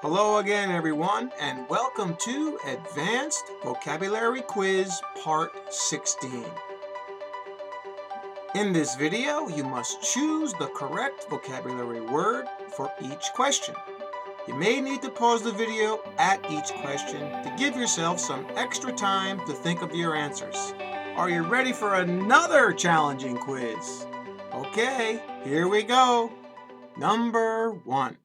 Hello again, everyone, and welcome to Advanced Vocabulary Quiz Part 16. In this video, you must choose the correct vocabulary word for each question. You may need to pause the video at each question to give yourself some extra time to think of your answers. Are you ready for another challenging quiz? Okay, here we go. Number 1.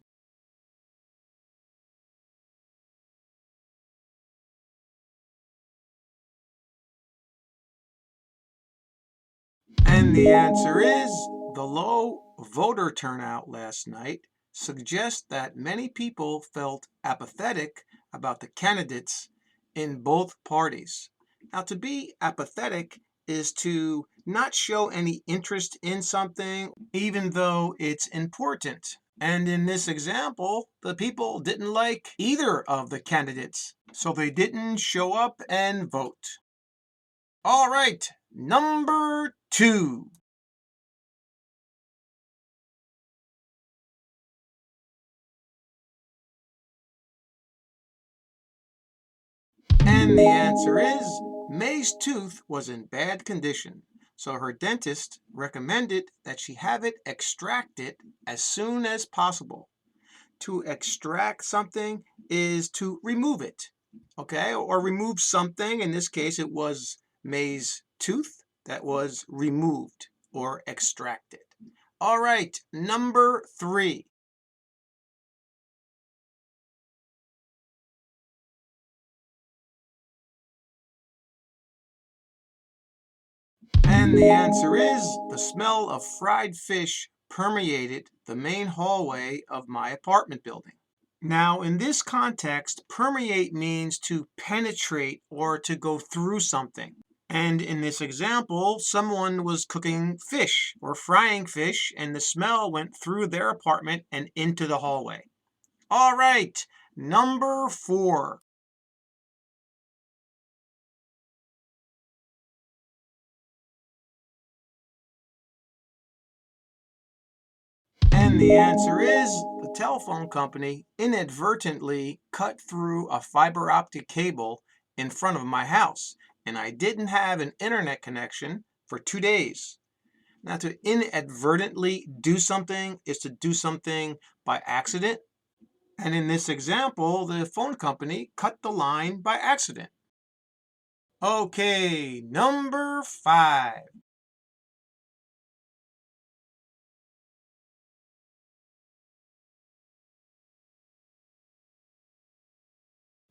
And the answer is the low voter turnout last night suggests that many people felt apathetic about the candidates in both parties. Now, to be apathetic is to not show any interest in something, even though it's important. And in this example, the people didn't like either of the candidates, so they didn't show up and vote. All right, number 2. And the answer is May's tooth was in bad condition, so her dentist recommended that she have it extracted as soon as possible. To extract something is to remove it, okay? Or remove something. In this case, it was May's tooth that was removed or extracted. All right, number 3. And the answer is the smell of fried fish permeated the main hallway of my apartment building. Now, in this context, permeate means to penetrate or to go through something. And in this example, someone was cooking fish or frying fish, and the smell went through their apartment and into the hallway. All right, number 4. And the answer is the telephone company inadvertently cut through a fiber optic cable in front of my house, and I didn't have an internet connection for 2 days. Now, to inadvertently do something is to do something by accident. And in this example, the phone company cut the line by accident. Okay, number 5.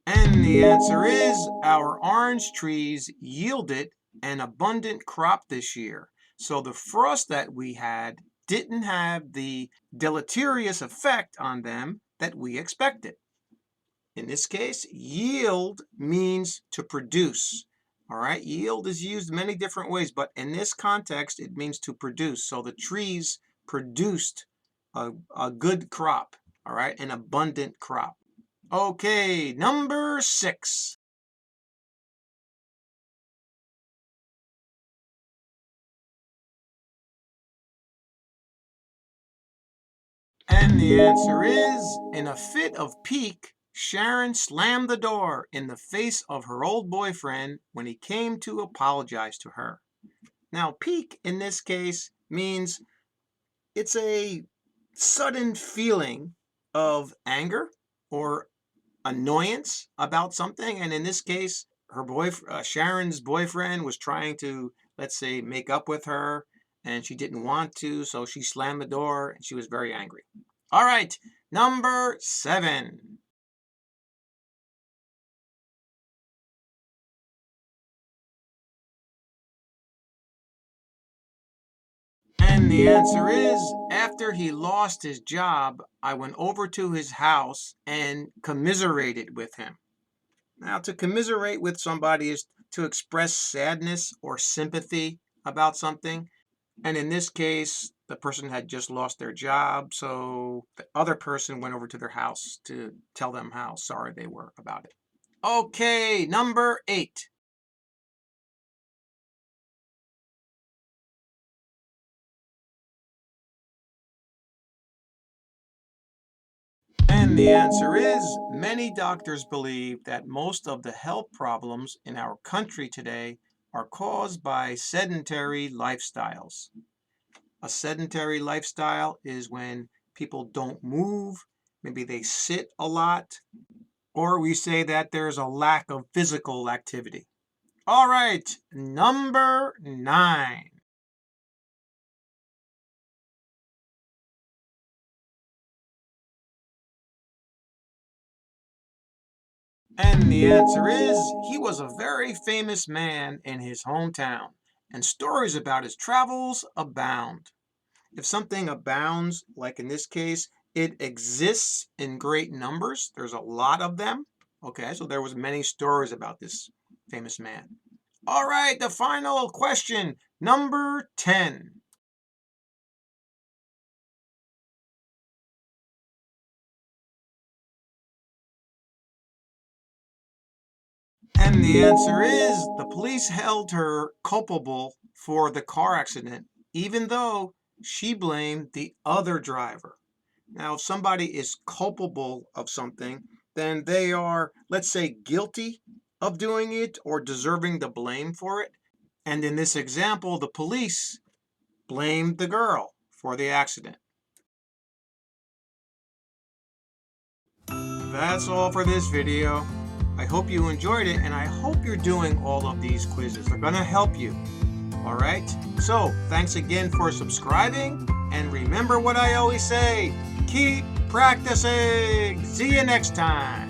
And the answer is our orange trees yielded an abundant crop this year. So the frost that we had didn't have the deleterious effect on them that we expected. In this case, yield means to produce. All right, yield is used many different ways, but in this context, it means to produce. So the trees produced a good crop, all right, an abundant crop. Okay, number 6. And the answer is, in a fit of pique, Sharon slammed the door in the face of her old boyfriend when he came to apologize to her. Now, pique in this case means it's a sudden feeling of anger or annoyance about something. And in this case, Sharon's boyfriend was trying to, let's say, make up with her, and she didn't want to, so she slammed the door and she was very angry. All right, number 7. And the answer is, after he lost his job, I went over to his house and commiserated with him. Now, to commiserate with somebody is to express sadness or sympathy about something. And in this case, the person had just lost their job, so the other person went over to their house to tell them how sorry they were about it. Okay, number 8. And the answer is, many doctors believe that most of the health problems in our country today are caused by sedentary lifestyles. A sedentary lifestyle is when people don't move, maybe they sit a lot, or we say that there's a lack of physical activity. All right, number 9. And the answer is, he was a very famous man in his hometown, and stories about his travels abound. If something abounds, like in this case, it exists in great numbers. There's a lot of them. Okay, so there was many stories about this famous man. All right, the final question, number 10. And the answer is, the police held her culpable for the car accident, even though she blamed the other driver. Now, if somebody is culpable of something, then they are, let's say, guilty of doing it or deserving the blame for it. And in this example, the police blamed the girl for the accident. That's all for this video. I hope you enjoyed it, and I hope you're doing all of these quizzes. They're going to help you. All right? So, thanks again for subscribing, and remember what I always say, keep practicing. See you next time.